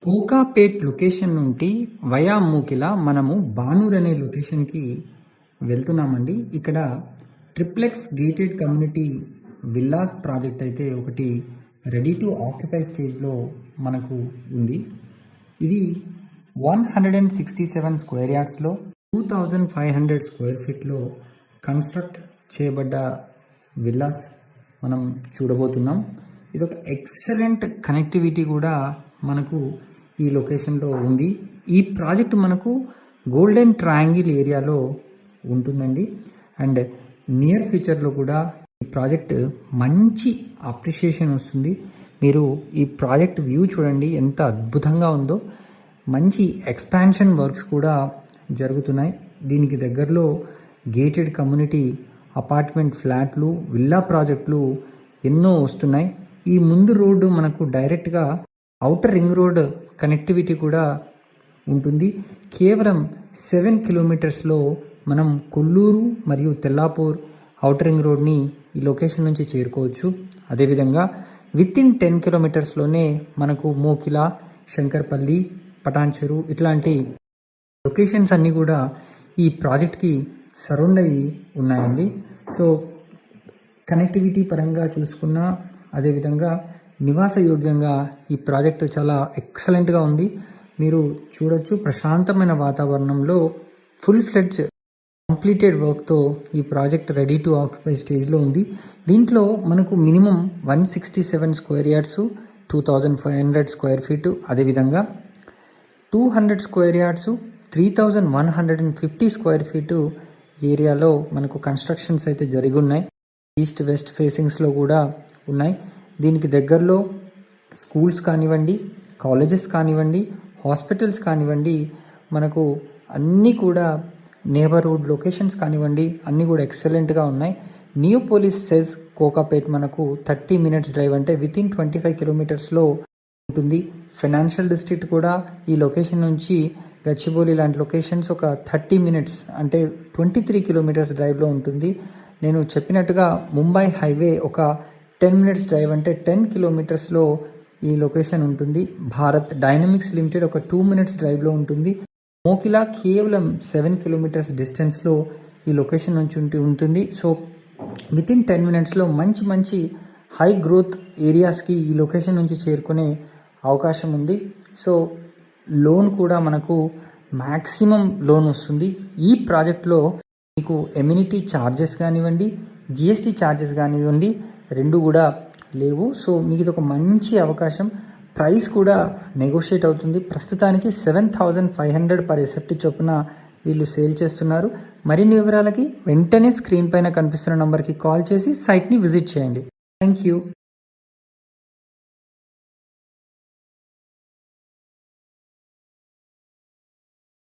Kokapet location నుండి via మూకిల మనము బానూర్ అనే లొకేషన్కి వెళ్తున్నామండి. ఇక్కడ triplex gated community villas project అయితే ఒకటి రెడీ టు ఆక్యుపై స్టేజ్లో మనకు ఉంది. ఇది 167 స్క్వేర్ యార్డ్స్లో 2500 స్క్వేర్ ఫీట్లో కన్స్ట్రక్ట్ చేయబడ్డ విల్లాస్ మనం చూడబోతున్నాం. ఇది ఒక ఎక్సలెంట్ కనెక్టివిటీ కూడా మనకు ఈ లొకేషన్లో ఉంది. ఈ ప్రాజెక్ట్ మనకు గోల్డెన్ ట్రయాంగిల్ ఏరియాలో ఉంటుందండి. అండ్ నియర్ ఫ్యూచర్లో కూడా ఈ ప్రాజెక్ట్ మంచి అప్రిషియేషన్ వస్తుంది. మీరు ఈ ప్రాజెక్ట్ వ్యూ చూడండి, ఎంత అద్భుతంగా ఉందో. మంచి ఎక్స్పాన్షన్ వర్క్స్ కూడా జరుగుతున్నాయి. దీనికి దగ్గరలో గేటెడ్ కమ్యూనిటీ అపార్ట్మెంట్ ఫ్లాట్లు, విల్లా ప్రాజెక్టులు ఎన్నో వస్తున్నాయి. ఈ ముందు రోడ్డు మనకు డైరెక్ట్గా ఔటర్ రింగ్ రోడ్ కనెక్టివిటీ కూడా ఉంటుంది. కేవలం 7 కిలోమీటర్స్లో మనం కొల్లూరు మరియు తెల్లాపూర్ ఔటర్ రింగ్ రోడ్ని ఈ లొకేషన్ నుంచి చేరుకోవచ్చు. అదేవిధంగా విత్ ఇన్ 10 కిలోమీటర్స్లోనే మనకు మోకిల, శంకర్పల్లి, పటాన్చెరు ఇట్లాంటి లొకేషన్స్ అన్నీ కూడా ఈ ప్రాజెక్ట్కి సరౌండ్ అయ్యి ఉన్నాయండి. సో కనెక్టివిటీ పరంగా చూసుకున్నా, అదేవిధంగా నివాస యోగ్యంగా ఈ ప్రాజెక్టు చాలా ఎక్సలెంట్గా ఉంది. మీరు చూడొచ్చు, ప్రశాంతమైన వాతావరణంలో ఫుల్ ఫ్లెడ్జ్ కంప్లీటెడ్ వర్క్తో ఈ ప్రాజెక్ట్ రెడీ టు ఆక్యుపై స్టేజ్లో ఉంది. దీంట్లో మనకు minimum 167 square yards, 2500 square feet, అదేవిధంగా 200 స్క్వేర్ యార్డ్స్, 3150 స్క్వేర్ ఫీటు ఏరియాలో మనకు కన్స్ట్రక్షన్స్ అయితే జరిగి ఉన్నాయి. ఈస్ట్ వెస్ట్ ఫేసింగ్స్లో కూడా ఉన్నాయి. దీనికి దగ్గరలో స్కూల్స్ కానివ్వండి, కాలేజెస్ కానివ్వండి, హాస్పిటల్స్ కానివ్వండి, మనకు అన్నీ కూడా నేబర్హుడ్ లొకేషన్స్ కానివ్వండి, అన్నీ కూడా ఎక్సలెంట్గా ఉన్నాయి. న్యూ పోలీస్ సెజ్ కోకాపేట్ మనకు 30 మినిట్స్ డ్రైవ్, అంటే విత్ ఇన్ 25 కిలోమీటర్స్లో ఉంటుంది. ఫైనాన్షియల్ డిస్ట్రిక్ట్ కూడా ఈ లొకేషన్ నుంచి గచ్చిబౌలి లాంటి లొకేషన్స్ ఒక 30 మినిట్స్, అంటే 23 కిలోమీటర్స్ డ్రైవ్లో ఉంటుంది. నేను చెప్పినట్టుగా ముంబై హైవే ఒక 10 మినిట్స్ డ్రైవ్, అంటే 10 కిలోమీటర్స్లో ఈ లొకేషన్ ఉంటుంది. భారత్ డైనమిక్స్ లిమిటెడ్ ఒక 2 మినిట్స్ డ్రైవ్లో ఉంటుంది. మోకిలా కేవలం 7 కిలోమీటర్స్ డిస్టెన్స్లో ఈ లొకేషన్ నుంచి ఉంటుంది. సో విత్ ఇన్ 10 మినిట్స్లో మంచి మంచి హై గ్రోత్ ఏరియాస్కి ఈ లొకేషన్ నుంచి చేరుకునే అవకాశం ఉంది. సో లోన్ కూడా మనకు మ్యాక్సిమం లోన్ వస్తుంది. ఈ ప్రాజెక్ట్లో మీకు ఎమ్యూనిటీ ఛార్జెస్ కానివ్వండి, జిఎస్టీ ఛార్జెస్ కానివ్వండి, రెండు కూడా లేవు. సో మీకు ఇది ఒక మంచి అవకాశం. ప్రైస్ కూడా నెగోషియేట్ అవుతుంది. ప్రస్తుతానికి 7500 పర్ ఎసెప్టీ చొప్పున వీళ్ళు సేల్ చేస్తున్నారు. మరిన్ని వివరాలకి వెంటనే స్క్రీన్ పైన కనిపిస్తున్న నంబర్కి కాల్ చేసి సైట్ని విజిట్ చేయండి. Thank you.